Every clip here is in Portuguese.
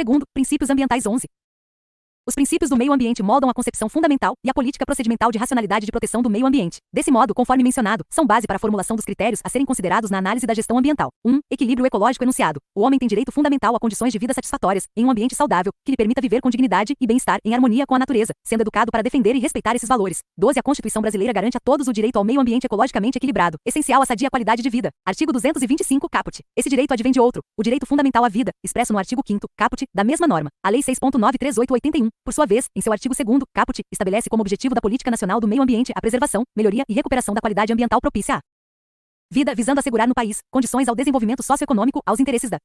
Segundo, princípios ambientais 11. Os princípios do meio ambiente moldam a concepção fundamental e a política procedimental de racionalidade de proteção do meio ambiente. Desse modo, conforme mencionado, são base para a formulação dos critérios a serem considerados na análise da gestão ambiental. 1. Equilíbrio ecológico enunciado. O homem tem direito fundamental a condições de vida satisfatórias, em um ambiente saudável, que lhe permita viver com dignidade e bem-estar em harmonia com a natureza, sendo educado para defender e respeitar esses valores. 12. A Constituição brasileira garante a todos o direito ao meio ambiente ecologicamente equilibrado, essencial à sadia qualidade de vida. Artigo 225, caput. Esse direito advém de outro, o direito fundamental à vida, expresso no artigo 5º, caput, da mesma norma. A Lei 6.93881, por sua vez, em seu artigo 2º, caput, estabelece como objetivo da Política Nacional do Meio Ambiente a preservação, melhoria e recuperação da qualidade ambiental propícia à vida, visando assegurar no país condições ao desenvolvimento socioeconômico aos interesses da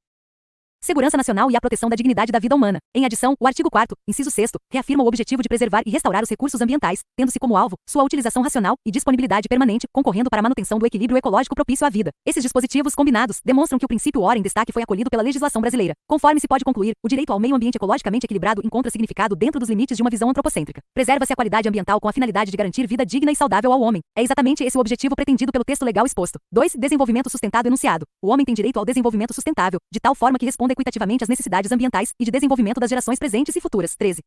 segurança nacional e a proteção da dignidade da vida humana. Em adição, o artigo 4º, inciso 6º, reafirma o objetivo de preservar e restaurar os recursos ambientais, tendo-se como alvo sua utilização racional e disponibilidade permanente, concorrendo para a manutenção do equilíbrio ecológico propício à vida. Esses dispositivos combinados demonstram que o princípio ora em destaque foi acolhido pela legislação brasileira. Conforme se pode concluir, o direito ao meio ambiente ecologicamente equilibrado encontra significado dentro dos limites de uma visão antropocêntrica. Preserva-se a qualidade ambiental com a finalidade de garantir vida digna e saudável ao homem. É exatamente esse o objetivo pretendido pelo texto legal exposto. 2. Desenvolvimento sustentado enunciado. O homem tem direito ao desenvolvimento sustentável, de tal forma que responda equitativamente às necessidades ambientais e de desenvolvimento das gerações presentes e futuras. 13.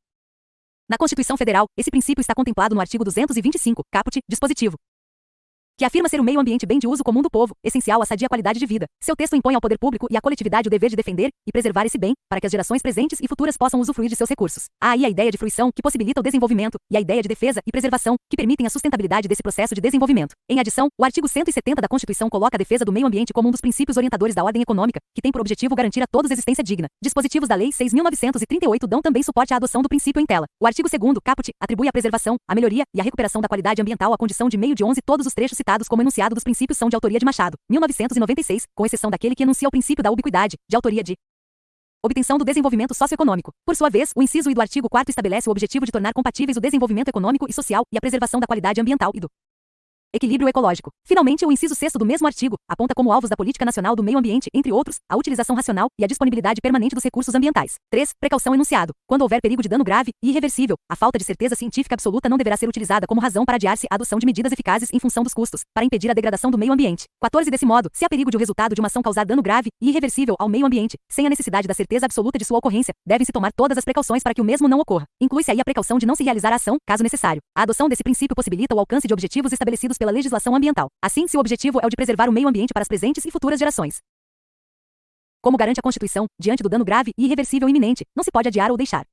Na Constituição Federal, esse princípio está contemplado no artigo 225, caput, dispositivo, que afirma ser o meio ambiente bem de uso comum do povo, essencial à sadia qualidade de vida. Seu texto impõe ao poder público e à coletividade o dever de defender e preservar esse bem, para que as gerações presentes e futuras possam usufruir de seus recursos. Há aí a ideia de fruição, que possibilita o desenvolvimento, e a ideia de defesa e preservação, que permitem a sustentabilidade desse processo de desenvolvimento. Em adição, o artigo 170 da Constituição coloca a defesa do meio ambiente como um dos princípios orientadores da ordem econômica, que tem por objetivo garantir a todos existência digna. Dispositivos da Lei 6.938 dão também suporte à adoção do princípio em tela. O artigo 2º, caput, atribui à preservação, a melhoria e a recuperação da qualidade ambiental a condição de meio de 11. Todos os trechos citados como enunciado dos princípios são de autoria de Machado, 1996, com exceção daquele que enuncia o princípio da ubiquidade, de autoria de obtenção do desenvolvimento socioeconômico. Por sua vez, o inciso I do artigo 4º estabelece o objetivo de tornar compatíveis o desenvolvimento econômico e social e a preservação da qualidade ambiental e do equilíbrio ecológico. Finalmente, o inciso 6º do mesmo artigo aponta como alvos da Política Nacional do Meio Ambiente, entre outros, a utilização racional e a disponibilidade permanente dos recursos ambientais. 3. Precaução enunciado. Quando houver perigo de dano grave e irreversível, a falta de certeza científica absoluta não deverá ser utilizada como razão para adiar-se a adoção de medidas eficazes em função dos custos, para impedir a degradação do meio ambiente. 14. Desse modo, se há perigo de o resultado de uma ação causar dano grave e irreversível ao meio ambiente, sem a necessidade da certeza absoluta de sua ocorrência, devem-se tomar todas as precauções para que o mesmo não ocorra. Inclui-se aí a precaução de não se realizar a ação, caso necessário. A adoção desse princípio possibilita o alcance de objetivos estabelecidos pela legislação ambiental. Assim, se o objetivo é o de preservar o meio ambiente para as presentes e futuras gerações, como garante a Constituição, diante do dano grave e irreversível iminente, não se pode adiar ou deixar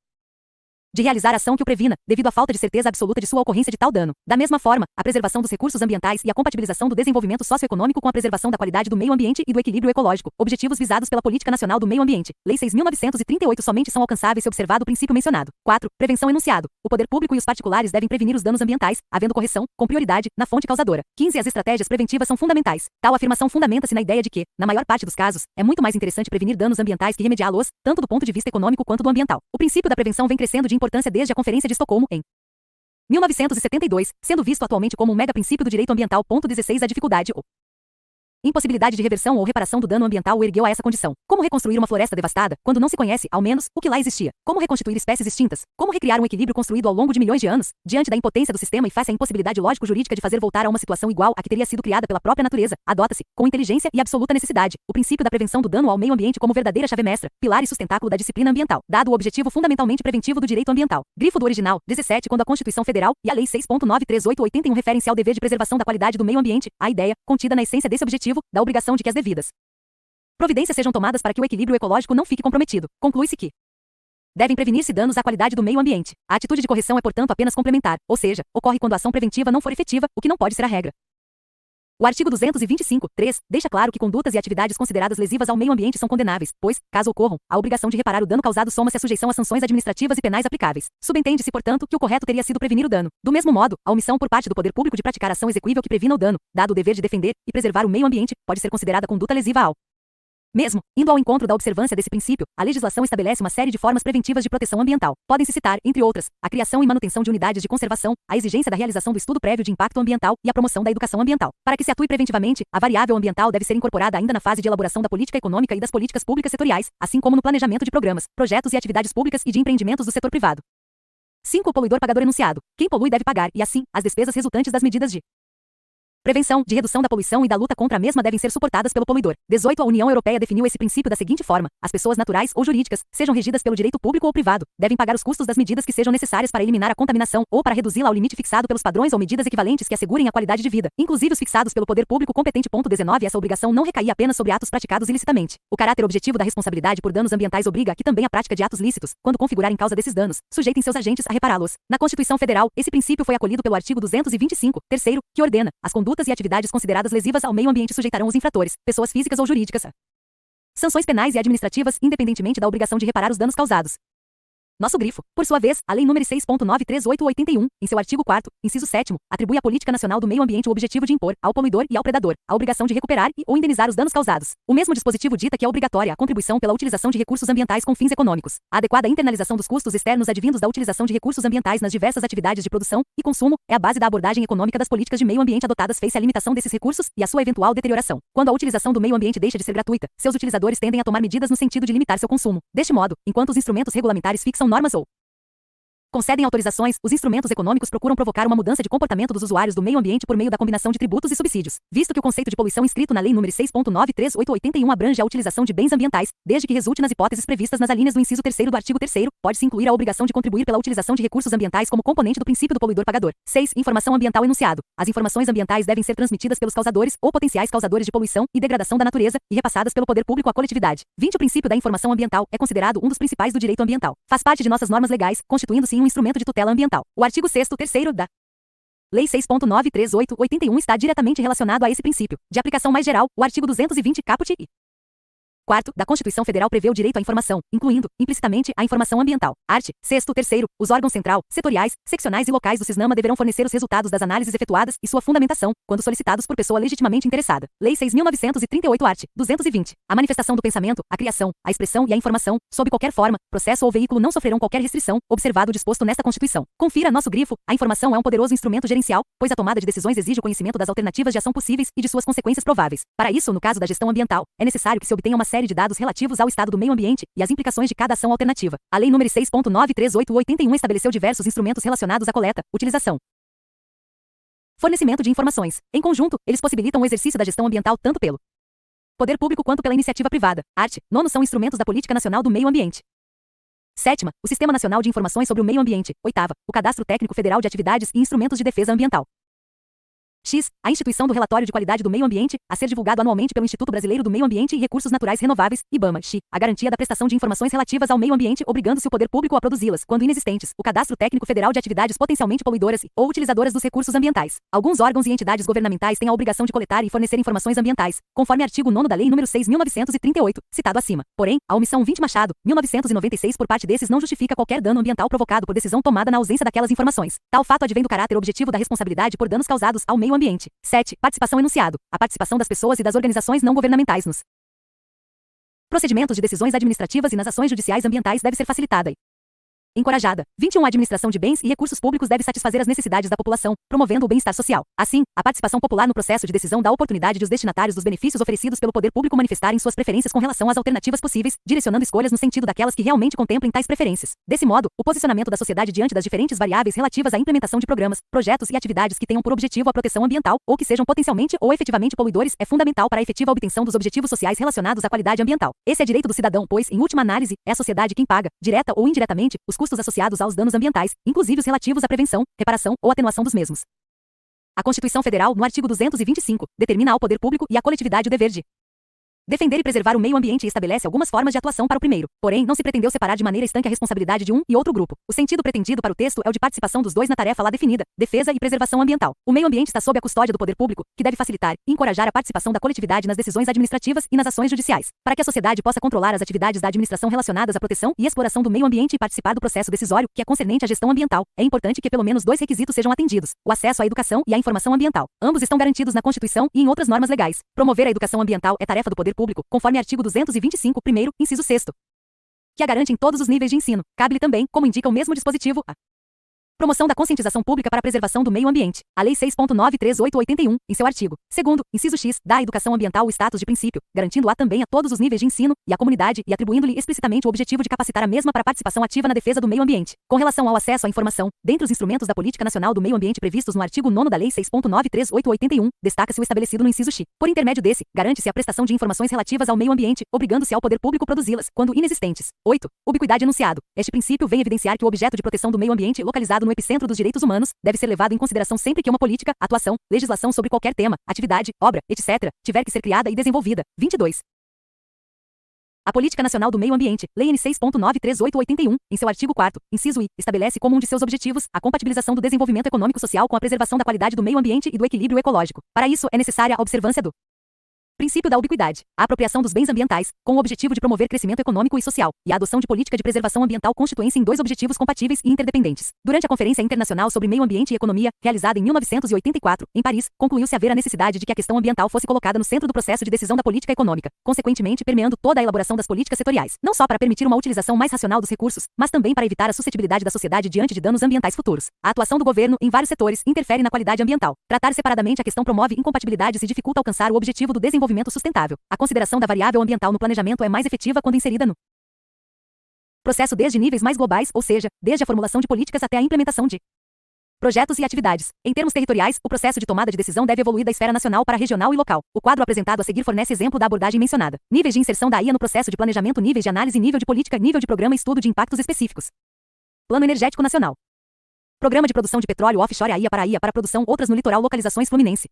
de realizar ação que o previna, devido à falta de certeza absoluta de sua ocorrência de tal dano. Da mesma forma, a preservação dos recursos ambientais e a compatibilização do desenvolvimento socioeconômico com a preservação da qualidade do meio ambiente e do equilíbrio ecológico, objetivos visados pela Política Nacional do Meio Ambiente, Lei 6.938, somente são alcançáveis se observado o princípio mencionado. 4. Prevenção enunciado. O poder público e os particulares devem prevenir os danos ambientais, havendo correção, com prioridade, na fonte causadora. 15. As estratégias preventivas são fundamentais. Tal afirmação fundamenta-se na ideia de que, na maior parte dos casos, é muito mais interessante prevenir danos ambientais que remediá-los, tanto do ponto de vista econômico quanto do ambiental. O princípio da prevenção vem crescendo de importância desde a Conferência de Estocolmo, em 1972, sendo visto atualmente como um mega-princípio do direito ambiental. 16. A dificuldade ou impossibilidade de reversão ou reparação do dano ambiental o ergueu a essa condição. Como reconstruir uma floresta devastada, quando não se conhece, ao menos, o que lá existia? Como reconstituir espécies extintas? Como recriar um equilíbrio construído ao longo de milhões de anos? Diante da impotência do sistema e face à impossibilidade lógico-jurídica de fazer voltar a uma situação igual à que teria sido criada pela própria natureza, adota-se, com inteligência e absoluta necessidade, o princípio da prevenção do dano ao meio ambiente como verdadeira chave mestra, pilar e sustentáculo da disciplina ambiental, dado o objetivo fundamentalmente preventivo do direito ambiental. Grifo do original, 17, quando a Constituição Federal e a Lei 6.93881 referem-se ao dever de preservação da qualidade do meio ambiente, a ideia, contida na essência desse objetivo, da obrigação de que as devidas providências sejam tomadas para que o equilíbrio ecológico não fique comprometido. Conclui-se que devem prevenir-se danos à qualidade do meio ambiente. A atitude de correção é, portanto, apenas complementar, ou seja, ocorre quando a ação preventiva não for efetiva, o que não pode ser a regra. O artigo 225, 3, deixa claro que condutas e atividades consideradas lesivas ao meio ambiente são condenáveis, pois, caso ocorram, a obrigação de reparar o dano causado soma-se à sujeição a sanções administrativas e penais aplicáveis. Subentende-se, portanto, que o correto teria sido prevenir o dano. Do mesmo modo, a omissão por parte do poder público de praticar ação exequível que previna o dano, dado o dever de defender e preservar o meio ambiente, pode ser considerada conduta lesiva ao mesmo. Indo ao encontro da observância desse princípio, a legislação estabelece uma série de formas preventivas de proteção ambiental. Podem-se citar, entre outras, a criação e manutenção de unidades de conservação, a exigência da realização do estudo prévio de impacto ambiental e a promoção da educação ambiental. Para que se atue preventivamente, a variável ambiental deve ser incorporada ainda na fase de elaboração da política econômica e das políticas públicas setoriais, assim como no planejamento de programas, projetos e atividades públicas e de empreendimentos do setor privado. 5. O poluidor pagador enunciado. Quem polui deve pagar, e assim, as despesas resultantes das medidas de prevenção, de redução da poluição e da luta contra a mesma devem ser suportadas pelo poluidor. 18. A União Europeia definiu esse princípio da seguinte forma: as pessoas naturais ou jurídicas, sejam regidas pelo direito público ou privado, devem pagar os custos das medidas que sejam necessárias para eliminar a contaminação ou para reduzi-la ao limite fixado pelos padrões ou medidas equivalentes que assegurem a qualidade de vida, inclusive os fixados pelo poder público competente. 19. Essa obrigação não recaía apenas sobre atos praticados ilicitamente. O caráter objetivo da responsabilidade por danos ambientais obriga a que também a prática de atos lícitos, quando configurarem causa desses danos, sujeitem seus agentes a repará-los. Na Constituição Federal, esse princípio foi acolhido pelo artigo 225, terceiro, que ordena: as condutas e atividades consideradas lesivas ao meio ambiente sujeitarão os infratores, pessoas físicas ou jurídicas, a sanções penais e administrativas, independentemente da obrigação de reparar os danos causados. Nosso grifo. Por sua vez, a Lei nº 6.93881, em seu artigo 4º, inciso 7º, atribui à Política Nacional do Meio Ambiente o objetivo de impor, ao poluidor e ao predador, a obrigação de recuperar e ou indenizar os danos causados. O mesmo dispositivo dita que é obrigatória a contribuição pela utilização de recursos ambientais com fins econômicos. A adequada internalização dos custos externos advindos da utilização de recursos ambientais nas diversas atividades de produção e consumo é a base da abordagem econômica das políticas de meio ambiente adotadas face à limitação desses recursos e à sua eventual deterioração. Quando a utilização do meio ambiente deixa de ser gratuita, seus utilizadores tendem a tomar medidas no sentido de limitar seu consumo. Deste modo, enquanto os instrumentos regulamentares fixam normas ou concedem autorizações, os instrumentos econômicos procuram provocar uma mudança de comportamento dos usuários do meio ambiente por meio da combinação de tributos e subsídios. Visto que o conceito de poluição inscrito na Lei nº 6.93881 abrange a utilização de bens ambientais, desde que resulte nas hipóteses previstas nas alíneas do inciso 3º do artigo 3º, pode-se incluir a obrigação de contribuir pela utilização de recursos ambientais como componente do princípio do poluidor-pagador. 6. Informação ambiental enunciado. As informações ambientais devem ser transmitidas pelos causadores ou potenciais causadores de poluição e degradação da natureza e repassadas pelo poder público à coletividade. 20. O princípio da informação ambiental é considerado um dos principais do direito ambiental. Faz parte de nossas normas legais, constituindo-se em um instrumento de tutela ambiental. O artigo 6º, terceiro da Lei 6.93881 está diretamente relacionado a esse princípio. De aplicação mais geral, o artigo 220 caput e 4º da Constituição Federal prevê o direito à informação, incluindo, implicitamente, a informação ambiental. Art. 6º, terceiro, os órgãos central, setoriais, seccionais e locais do CISNAMA deverão fornecer os resultados das análises efetuadas e sua fundamentação, quando solicitados por pessoa legitimamente interessada. Lei 6.938 art. 220. A manifestação do pensamento, a criação, a expressão e a informação, sob qualquer forma, processo ou veículo não sofrerão qualquer restrição, observado o disposto nesta Constituição. Confira nosso grifo. A informação é um poderoso instrumento gerencial, pois a tomada de decisões exige o conhecimento das alternativas de ação possíveis e de suas consequências prováveis. Para isso, no caso da gestão ambiental, é necessário que se obtenha uma série de dados relativos ao estado do meio ambiente e as implicações de cada ação alternativa. A Lei nº 6.93881 estabeleceu diversos instrumentos relacionados à coleta, utilização, fornecimento de informações. Em conjunto, eles possibilitam o exercício da gestão ambiental tanto pelo poder público quanto pela iniciativa privada. Art. 9 são instrumentos da Política Nacional do Meio Ambiente. 7ª, o Sistema Nacional de Informações sobre o Meio Ambiente. 8ª, o Cadastro Técnico Federal de Atividades e Instrumentos de Defesa Ambiental. X. A instituição do Relatório de Qualidade do Meio Ambiente, a ser divulgado anualmente pelo Instituto Brasileiro do Meio Ambiente e Recursos Naturais Renováveis, IBAMA. X. A garantia da prestação de informações relativas ao meio ambiente, obrigando-se o poder público a produzi-las, quando inexistentes. O Cadastro Técnico Federal de Atividades potencialmente poluidoras ou utilizadoras dos recursos ambientais. Alguns órgãos e entidades governamentais têm a obrigação de coletar e fornecer informações ambientais, conforme artigo 9º da Lei nº 6.938, citado acima. Porém, a omissão 20 Machado, 1996 por parte desses não justifica qualquer dano ambiental provocado por decisão tomada na ausência daquelas informações. Tal fato advém do caráter objetivo da responsabilidade por danos causados ao meio ambiente. 7. Participação enunciado. A participação das pessoas e das organizações não governamentais nos procedimentos de decisões administrativas e nas ações judiciais ambientais deve ser facilitada e encorajada. 21. A administração de bens e recursos públicos deve satisfazer as necessidades da população, promovendo o bem-estar social. Assim, a participação popular no processo de decisão dá oportunidade de os destinatários dos benefícios oferecidos pelo poder público manifestarem suas preferências com relação às alternativas possíveis, direcionando escolhas no sentido daquelas que realmente contemplem tais preferências. Desse modo, o posicionamento da sociedade diante das diferentes variáveis relativas à implementação de programas, projetos e atividades que tenham por objetivo a proteção ambiental ou que sejam potencialmente ou efetivamente poluidores é fundamental para a efetiva obtenção dos objetivos sociais relacionados à qualidade ambiental. Esse é direito do cidadão, pois, em última análise, é a sociedade quem paga, direta ou indiretamente, os custos associados aos danos ambientais, inclusive os relativos à prevenção, reparação ou atenuação dos mesmos. A Constituição Federal, no artigo 225, determina ao poder público e à coletividade o dever de defender e preservar o meio ambiente e estabelece algumas formas de atuação para o primeiro. Porém, não se pretendeu separar de maneira estanque a responsabilidade de um e outro grupo. O sentido pretendido para o texto é o de participação dos dois na tarefa lá definida, defesa e preservação ambiental. O meio ambiente está sob a custódia do poder público, que deve facilitar e encorajar a participação da coletividade nas decisões administrativas e nas ações judiciais. Para que a sociedade possa controlar as atividades da administração relacionadas à proteção e exploração do meio ambiente e participar do processo decisório, que é concernente à gestão ambiental, é importante que pelo menos dois requisitos sejam atendidos: o acesso à educação e à informação ambiental. Ambos estão garantidos na Constituição e em outras normas legais. Promover a educação ambiental é tarefa do poder público, conforme artigo 225, primeiro, inciso 6º, que a garante em todos os níveis de ensino. Cabe-lhe também, como indica o mesmo dispositivo, a Promoção da conscientização pública para a preservação do meio ambiente. A Lei 6.938/81, em seu artigo 2º, inciso X, dá à educação ambiental o status de princípio, garantindo-a também a todos os níveis de ensino e à comunidade e atribuindo-lhe explicitamente o objetivo de capacitar a mesma para a participação ativa na defesa do meio ambiente. Com relação ao acesso à informação, dentre os instrumentos da Política Nacional do Meio Ambiente previstos no artigo 9º da Lei 6.938/81, destaca-se o estabelecido no inciso X. Por intermédio desse, garante-se a prestação de informações relativas ao meio ambiente, obrigando-se ao poder público produzi-las, quando inexistentes. 8. Ubiquidade enunciado. Este princípio vem evidenciar que o objeto de proteção do meio ambiente, localizado no epicentro dos direitos humanos, deve ser levado em consideração sempre que uma política, atuação, legislação sobre qualquer tema, atividade, obra, etc., tiver que ser criada e desenvolvida. 22. A Política Nacional do Meio Ambiente, Lei N. 6.938/81, em seu artigo 4º, inciso I, estabelece como um de seus objetivos a compatibilização do desenvolvimento econômico-social com a preservação da qualidade do meio ambiente e do equilíbrio ecológico. Para isso, é necessária a observância do princípio da ubiquidade, a apropriação dos bens ambientais, com o objetivo de promover crescimento econômico e social, e a adoção de política de preservação ambiental constituem-se em dois objetivos compatíveis e interdependentes. Durante a Conferência Internacional sobre Meio Ambiente e Economia, realizada em 1984, em Paris, concluiu-se haver a necessidade de que a questão ambiental fosse colocada no centro do processo de decisão da política econômica, consequentemente permeando toda a elaboração das políticas setoriais, não só para permitir uma utilização mais racional dos recursos, mas também para evitar a suscetibilidade da sociedade diante de danos ambientais futuros. A atuação do governo, em vários setores, interfere na qualidade ambiental. Tratar separadamente a questão promove incompatibilidades e dificulta alcançar o objetivo do desenvolvimento sustentável. A consideração da variável ambiental no planejamento é mais efetiva quando inserida no processo desde níveis mais globais, ou seja, desde a formulação de políticas até a implementação de projetos e atividades. Em termos territoriais, o processo de tomada de decisão deve evoluir da esfera nacional para regional e local. O quadro apresentado a seguir fornece exemplo da abordagem mencionada. Níveis de inserção da IA no processo de planejamento, níveis de análise, nível de política, nível de programa e estudo de impactos específicos. Plano Energético Nacional. Programa de produção de petróleo offshore AIA para produção, outras no litoral, localizações Fluminense.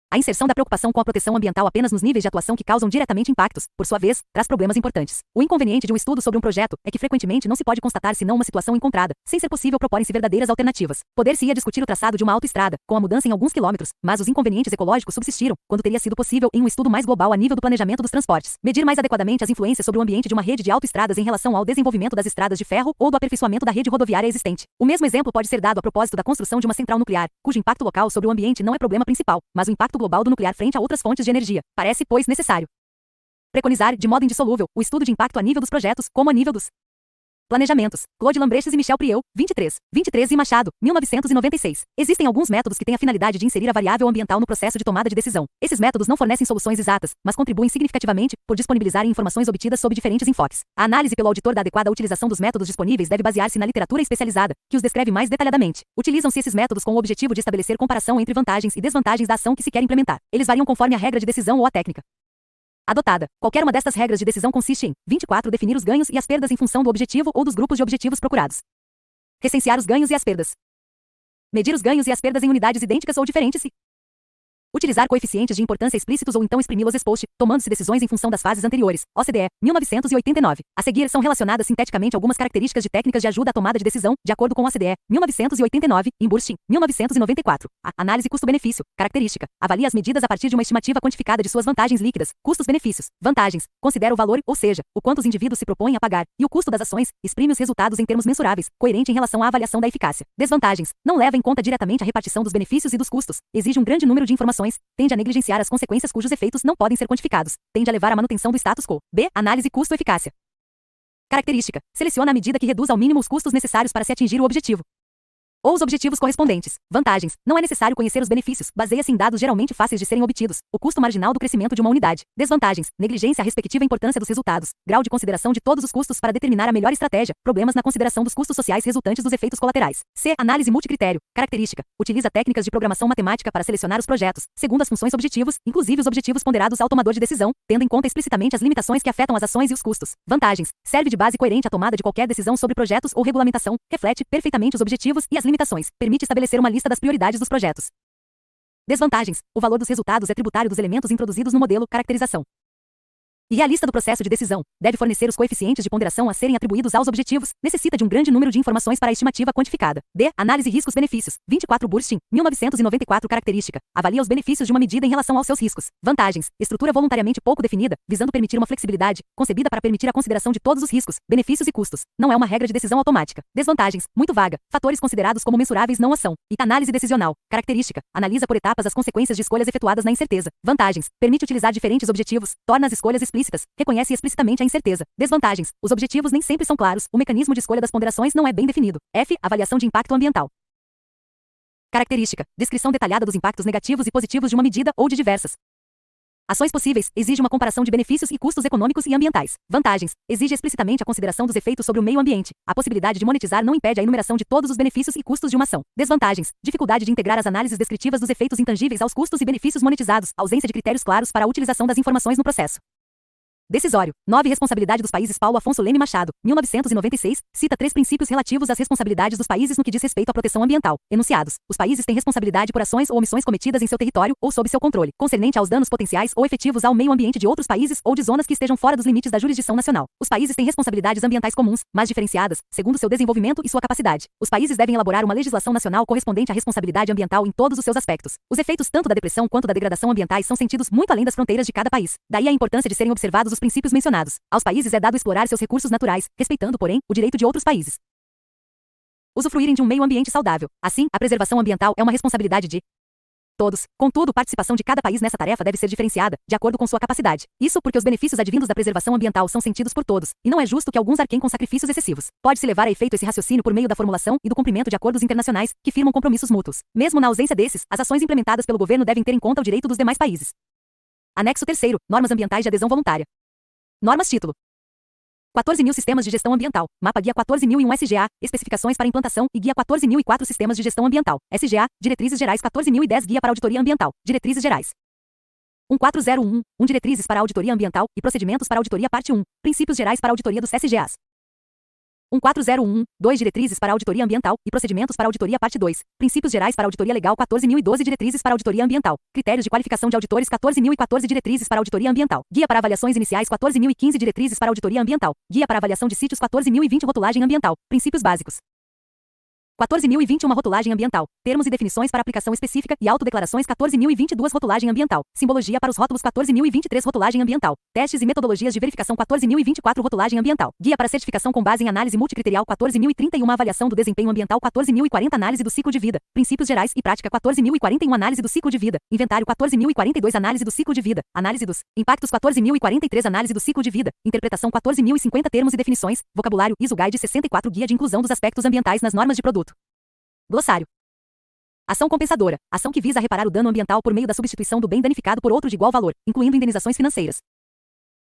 A inserção da preocupação com a proteção ambiental apenas nos níveis de atuação que causam diretamente impactos, por sua vez, traz problemas importantes. O inconveniente de um estudo sobre um projeto é que frequentemente não se pode constatar senão uma situação encontrada, sem ser possível proporem-se verdadeiras alternativas. Poder-se-ia discutir o traçado de uma autoestrada, com a mudança em alguns quilômetros, mas os inconvenientes ecológicos subsistiram, quando teria sido possível em um estudo mais global a nível do planejamento dos transportes, medir mais adequadamente as influências sobre o ambiente de uma rede de autoestradas em relação ao desenvolvimento das estradas de ferro ou do aperfeiçoamento da rede rodoviária existente. O mesmo exemplo pode ser dado a propósito da construção de uma central nuclear, cujo impacto local sobre o ambiente não é problema principal, mas o impacto global do nuclear frente a outras fontes de energia. Parece, pois, necessário preconizar, de modo indissolúvel, o estudo de impacto a nível dos projetos, como a nível dos planejamentos. Claude Lambrechts e Michel Prieur, 23 e Machado, 1996. Existem alguns métodos que têm a finalidade de inserir a variável ambiental no processo de tomada de decisão. Esses métodos não fornecem soluções exatas, mas contribuem significativamente por disponibilizarem informações obtidas sob diferentes enfoques. A análise pelo auditor da adequada utilização dos métodos disponíveis deve basear-se na literatura especializada, que os descreve mais detalhadamente. Utilizam-se esses métodos com o objetivo de estabelecer comparação entre vantagens e desvantagens da ação que se quer implementar. Eles variam conforme a regra de decisão ou a técnica adotada. Qualquer uma destas regras de decisão consiste em 24. Definir os ganhos e as perdas em função do objetivo ou dos grupos de objetivos procurados. Recensear os ganhos e as perdas. Medir os ganhos e as perdas em unidades idênticas ou diferentes e utilizar coeficientes de importância explícitos ou então exprimi-los ex post, tomando-se decisões em função das fases anteriores. OCDE, 1989. A seguir são relacionadas sinteticamente algumas características de técnicas de ajuda à tomada de decisão, de acordo com OCDE, 1989, em Burstein, 1994. A análise custo-benefício. Característica. Avalia as medidas a partir de uma estimativa quantificada de suas vantagens líquidas, custos-benefícios. Vantagens. Considera o valor, ou seja, o quanto os indivíduos se propõem a pagar, e o custo das ações, exprime os resultados em termos mensuráveis, coerente em relação à avaliação da eficácia. Desvantagens. Não leva em conta diretamente a repartição dos benefícios e dos custos. Exige um grande número de informações, tende a negligenciar as consequências cujos efeitos não podem ser quantificados, tende a levar à manutenção do status quo. B. Análise custo-eficácia. Característica. Seleciona a medida que reduz ao mínimo os custos necessários para se atingir o objetivo ou os objetivos correspondentes. Vantagens. Não é necessário conhecer os benefícios, baseia-se em dados geralmente fáceis de serem obtidos, o custo marginal do crescimento de uma unidade. Desvantagens. Negligência a respectiva importância dos resultados, grau de consideração de todos os custos para determinar a melhor estratégia, problemas na consideração dos custos sociais resultantes dos efeitos colaterais. C. Análise multicritério. Característica. Utiliza técnicas de programação matemática para selecionar os projetos, segundo as funções objetivos, inclusive os objetivos ponderados ao tomador de decisão, tendo em conta explicitamente as limitações que afetam as ações e os custos. Vantagens. Serve de base coerente à tomada de qualquer decisão sobre projetos ou regulamentação, reflete perfeitamente os objetivos e as limitações, permite estabelecer uma lista das prioridades dos projetos. Desvantagens. O valor dos resultados é tributário dos elementos introduzidos no modelo caracterização. E a lista do processo de decisão deve fornecer os coeficientes de ponderação a serem atribuídos aos objetivos, necessita de um grande número de informações para a estimativa quantificada. D. Análise riscos-benefícios. 24 Burstein, 1994. Característica. Avalia os benefícios de uma medida em relação aos seus riscos. Vantagens. Estrutura voluntariamente pouco definida, visando permitir uma flexibilidade, concebida para permitir a consideração de todos os riscos, benefícios e custos. Não é uma regra de decisão automática. Desvantagens. Muito vaga. Fatores considerados como mensuráveis não a são. E análise decisional. Característica. Analisa por etapas as consequências de escolhas efetuadas na incerteza. Vantagens. Permite utilizar diferentes objetivos, torna as escolhas explícitas implícitas, reconhece explicitamente a incerteza. Desvantagens. Os objetivos nem sempre são claros, o mecanismo de escolha das ponderações não é bem definido. F. Avaliação de impacto ambiental. Característica. Descrição detalhada dos impactos negativos e positivos de uma medida ou de diversas ações possíveis. Exige uma comparação de benefícios e custos econômicos e ambientais. Vantagens. Exige explicitamente a consideração dos efeitos sobre o meio ambiente. A possibilidade de monetizar não impede a enumeração de todos os benefícios e custos de uma ação. Desvantagens. Dificuldade de integrar as análises descritivas dos efeitos intangíveis aos custos e benefícios monetizados. Ausência de critérios claros para a utilização das informações no processo decisório. 9. Responsabilidade dos países. Paulo Afonso Leme Machado, 1996, cita 3 princípios relativos às responsabilidades dos países no que diz respeito à proteção ambiental. Enunciados. Os países têm responsabilidade por ações ou omissões cometidas em seu território ou sob seu controle, concernente aos danos potenciais ou efetivos ao meio ambiente de outros países ou de zonas que estejam fora dos limites da jurisdição nacional. Os países têm responsabilidades ambientais comuns, mas diferenciadas, segundo seu desenvolvimento e sua capacidade. Os países devem elaborar uma legislação nacional correspondente à responsabilidade ambiental em todos os seus aspectos. Os efeitos tanto da depressão quanto da degradação ambientais são sentidos muito além das fronteiras de cada país. Daí a importância de serem observados os princípios mencionados. Aos países é dado explorar seus recursos naturais, respeitando, porém, o direito de outros países usufruírem de um meio ambiente saudável. Assim, a preservação ambiental é uma responsabilidade de todos. Contudo, a participação de cada país nessa tarefa deve ser diferenciada, de acordo com sua capacidade. Isso porque os benefícios advindos da preservação ambiental são sentidos por todos, e não é justo que alguns arquem com sacrifícios excessivos. Pode-se levar a efeito esse raciocínio por meio da formulação e do cumprimento de acordos internacionais, que firmam compromissos mútuos. Mesmo na ausência desses, as ações implementadas pelo governo devem ter em conta o direito dos demais países. Anexo 3º. Normas ambientais de adesão voluntária. Normas título 14.000 Sistemas de Gestão Ambiental, Mapa Guia 14.001 SGA, Especificações para Implantação e Guia 14.004 Sistemas de Gestão Ambiental, SGA, Diretrizes Gerais 14.010 Guia para Auditoria Ambiental, Diretrizes Gerais 1401, Diretrizes para Auditoria Ambiental e Procedimentos para Auditoria Parte 1, Princípios Gerais para Auditoria dos SGAs 1401, Diretrizes para Auditoria Ambiental e Procedimentos para Auditoria Parte 2, Princípios Gerais para Auditoria Legal 14.012 Diretrizes para Auditoria Ambiental, Critérios de Qualificação de Auditores 14.014 Diretrizes para Auditoria Ambiental, Guia para Avaliações Iniciais 14.015 Diretrizes para Auditoria Ambiental, Guia para Avaliação de Sítios 14.020 Rotulagem Ambiental, Princípios Básicos 14.021 Rotulagem ambiental, termos e definições para aplicação específica e autodeclarações 14.022 Rotulagem ambiental, simbologia para os rótulos 14.023 Rotulagem ambiental, testes e metodologias de verificação 14.024 Rotulagem ambiental, guia para certificação com base em análise multicriterial 14.031 Avaliação do desempenho ambiental 14.040 Análise do ciclo de vida, princípios gerais e prática 14.041 Análise do ciclo de vida, inventário 14.042 Análise do ciclo de vida, análise dos impactos 14.043 Análise do ciclo de vida, interpretação 14.050 Termos e definições, vocabulário ISO Guide 64 Guia de inclusão dos aspectos ambientais nas normas de produto. Glossário. Ação compensadora. Ação que visa reparar o dano ambiental por meio da substituição do bem danificado por outro de igual valor, incluindo indenizações financeiras.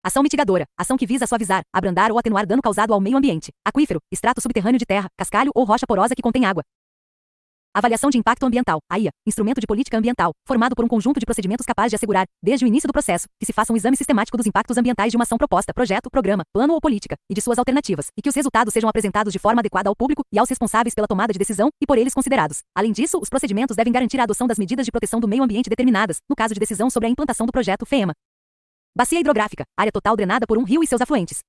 Ação mitigadora. Ação que visa suavizar, abrandar ou atenuar dano causado ao meio ambiente. Aquífero. Extrato subterrâneo de terra, cascalho ou rocha porosa que contém água. Avaliação de Impacto Ambiental, AIA, instrumento de política ambiental, formado por um conjunto de procedimentos capaz de assegurar, desde o início do processo, que se faça um exame sistemático dos impactos ambientais de uma ação proposta, projeto, programa, plano ou política, e de suas alternativas, e que os resultados sejam apresentados de forma adequada ao público e aos responsáveis pela tomada de decisão, e por eles considerados. Além disso, os procedimentos devem garantir a adoção das medidas de proteção do meio ambiente determinadas, no caso de decisão sobre a implantação do projeto FEMA. Bacia hidrográfica, área total drenada por um rio e seus afluentes.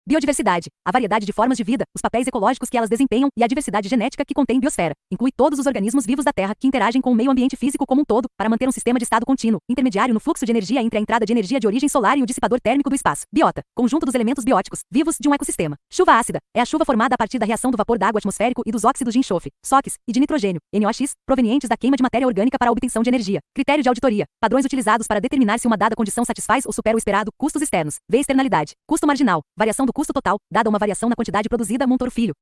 Biodiversidade, a variedade de formas de vida, os papéis ecológicos que elas desempenham e a diversidade genética que contém biosfera. Inclui todos os organismos vivos da Terra que interagem com o meio ambiente físico como um todo, para manter um sistema de estado contínuo, intermediário no fluxo de energia entre a entrada de energia de origem solar e o dissipador térmico do espaço. Biota, conjunto dos elementos bióticos, vivos, de um ecossistema. Chuva ácida, é a chuva formada a partir da reação do vapor d'água atmosférico e dos óxidos de enxofre, SOx, e de nitrogênio, NOx, provenientes da queima de matéria orgânica para a obtenção de energia. Critério de auditoria, padrões utilizados para determinar se uma dada condição satisfaz ou supera o esperado, custos externos. V externalidade, custo marginal, variação do custo total, dada uma variação na quantidade produzida. Montoro Filho.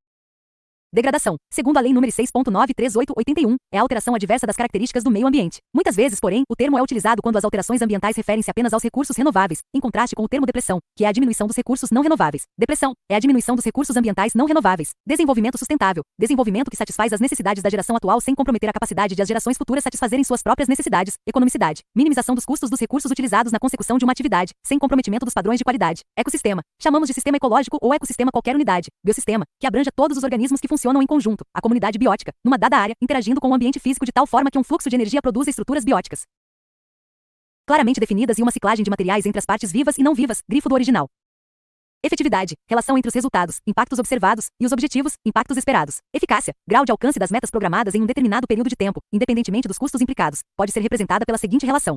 Degradação, segundo a Lei nº 6.938/81, é a alteração adversa das características do meio ambiente. Muitas vezes, porém, o termo é utilizado quando as alterações ambientais referem-se apenas aos recursos renováveis, em contraste com o termo depressão, que é a diminuição dos recursos não renováveis. Depressão é a diminuição dos recursos ambientais não renováveis. Desenvolvimento sustentável, desenvolvimento que satisfaz as necessidades da geração atual sem comprometer a capacidade de as gerações futuras satisfazerem suas próprias necessidades. Economicidade, minimização dos custos dos recursos utilizados na consecução de uma atividade, sem comprometimento dos padrões de qualidade. Ecossistema, chamamos de sistema ecológico ou ecossistema qualquer unidade. Biossistema, que abranja todos os organismos que funcionam em conjunto. A comunidade biótica, numa dada área, interagindo com o ambiente físico de tal forma que um fluxo de energia produza estruturas bióticas claramente definidas e uma ciclagem de materiais entre as partes vivas e não vivas, grifo do original. Efetividade, relação entre os resultados, impactos observados, e os objetivos, impactos esperados. Eficácia, grau de alcance das metas programadas em um determinado período de tempo, independentemente dos custos implicados, pode ser representada pela seguinte relação.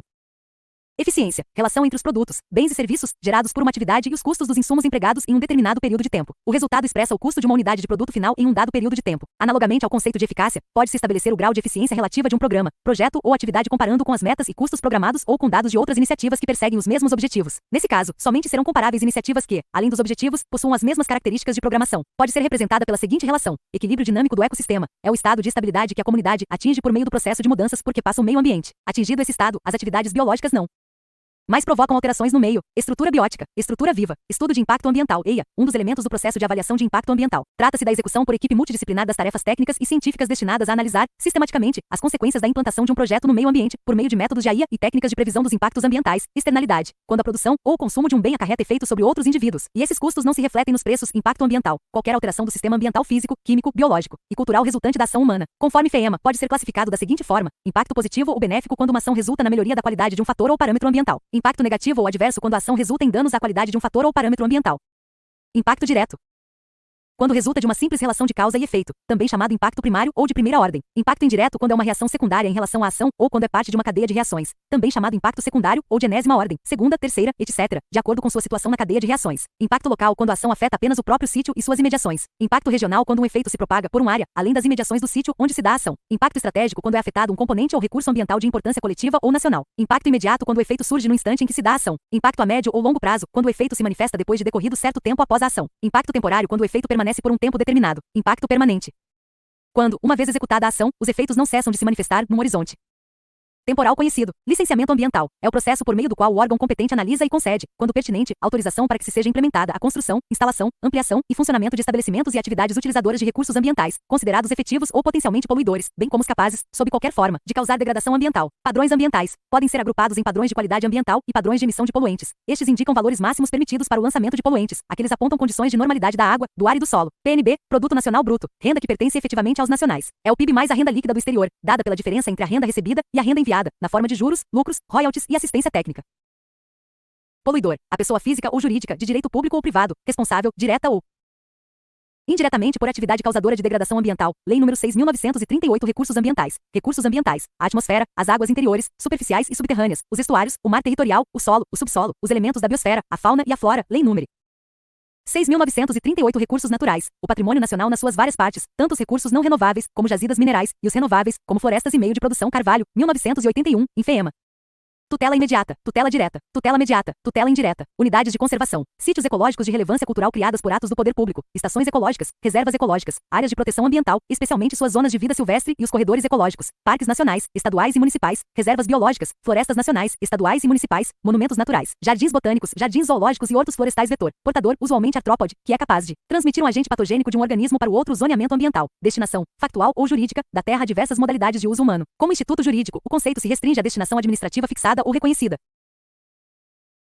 Eficiência. Relação entre os produtos, bens e serviços gerados por uma atividade e os custos dos insumos empregados em um determinado período de tempo. O resultado expressa o custo de uma unidade de produto final em um dado período de tempo. Analogamente ao conceito de eficácia, pode-se estabelecer o grau de eficiência relativa de um programa, projeto ou atividade comparando com as metas e custos programados ou com dados de outras iniciativas que perseguem os mesmos objetivos. Nesse caso, somente serão comparáveis iniciativas que, além dos objetivos, possuam as mesmas características de programação. Pode ser representada pela seguinte relação: equilíbrio dinâmico do ecossistema é o estado de estabilidade que a comunidade atinge por meio do processo de mudanças porque passa o meio ambiente. Atingido esse estado, as atividades biológicas não mas provocam alterações no meio. Estrutura biótica, estrutura viva, estudo de impacto ambiental, EIA, um dos elementos do processo de avaliação de impacto ambiental. Trata-se da execução por equipe multidisciplinar das tarefas técnicas e científicas destinadas a analisar, sistematicamente, as consequências da implantação de um projeto no meio ambiente, por meio de métodos de AIA e técnicas de previsão dos impactos ambientais. Externalidade, quando a produção ou o consumo de um bem acarreta efeito sobre outros indivíduos, e esses custos não se refletem nos preços. Impacto ambiental, qualquer alteração do sistema ambiental físico, químico, biológico e cultural resultante da ação humana. Conforme FEEMA, pode ser classificado da seguinte forma: impacto positivo ou benéfico quando uma ação resulta na melhoria da qualidade de um fator ou parâmetro ambiental. Impacto negativo ou adverso quando a ação resulta em danos à qualidade de um fator ou parâmetro ambiental. Impacto direto, quando resulta de uma simples relação de causa e efeito, também chamado impacto primário ou de primeira ordem. Impacto indireto quando é uma reação secundária em relação à ação ou quando é parte de uma cadeia de reações, também chamado impacto secundário ou de enésima ordem, segunda, terceira, etc., de acordo com sua situação na cadeia de reações. Impacto local quando a ação afeta apenas o próprio sítio e suas imediações. Impacto regional quando um efeito se propaga por uma área, além das imediações do sítio onde se dá a ação. Impacto estratégico quando é afetado um componente ou recurso ambiental de importância coletiva ou nacional. Impacto imediato quando o efeito surge no instante em que se dá a ação. Impacto a médio ou longo prazo quando o efeito se manifesta depois de decorrido certo tempo após a ação. Impacto temporário quando o efeito permanece por um tempo determinado. Impacto permanente, quando, uma vez executada a ação, os efeitos não cessam de se manifestar no horizonte temporal conhecido. Licenciamento ambiental é o processo por meio do qual o órgão competente analisa e concede, quando pertinente, autorização para que se seja implementada a construção, instalação, ampliação e funcionamento de estabelecimentos e atividades utilizadoras de recursos ambientais, considerados efetivos ou potencialmente poluidores, bem como os capazes, sob qualquer forma, de causar degradação ambiental. Padrões ambientais podem ser agrupados em padrões de qualidade ambiental e padrões de emissão de poluentes. Estes indicam valores máximos permitidos para o lançamento de poluentes. Aqueles apontam condições de normalidade da água, do ar e do solo. PNB, Produto Nacional Bruto, renda que pertence efetivamente aos nacionais. É o PIB mais a renda líquida do exterior, dada pela diferença entre a renda recebida e a renda enviada, na forma de juros, lucros, royalties e assistência técnica. Poluidor, a pessoa física ou jurídica, de direito público ou privado, responsável, direta ou indiretamente por atividade causadora de degradação ambiental. Lei nº 6.938. Recursos ambientais. Recursos ambientais: a atmosfera, as águas interiores, superficiais e subterrâneas, os estuários, o mar territorial, o solo, o subsolo, os elementos da biosfera, a fauna e a flora. Lei nº 6.938. Recursos naturais: o patrimônio nacional nas suas várias partes, tanto os recursos não renováveis, como jazidas minerais, e os renováveis, como florestas e meio de produção. Carvalho, 1981, em FEEMA. Tutela imediata, tutela direta, tutela mediata, tutela indireta, unidades de conservação, sítios ecológicos de relevância cultural criadas por atos do poder público, estações ecológicas, reservas ecológicas, áreas de proteção ambiental, especialmente suas zonas de vida silvestre e os corredores ecológicos, parques nacionais, estaduais e municipais, reservas biológicas, florestas nacionais, estaduais e municipais, monumentos naturais, jardins botânicos, jardins zoológicos e hortos florestais. Vetor, portador, usualmente artrópode, que é capaz de transmitir um agente patogênico de um organismo para o outro. Zoneamento ambiental, destinação, factual ou jurídica, da terra a diversas modalidades de uso humano. Como instituto jurídico, o conceito se restringe à destinação administrativa fixada ou reconhecida.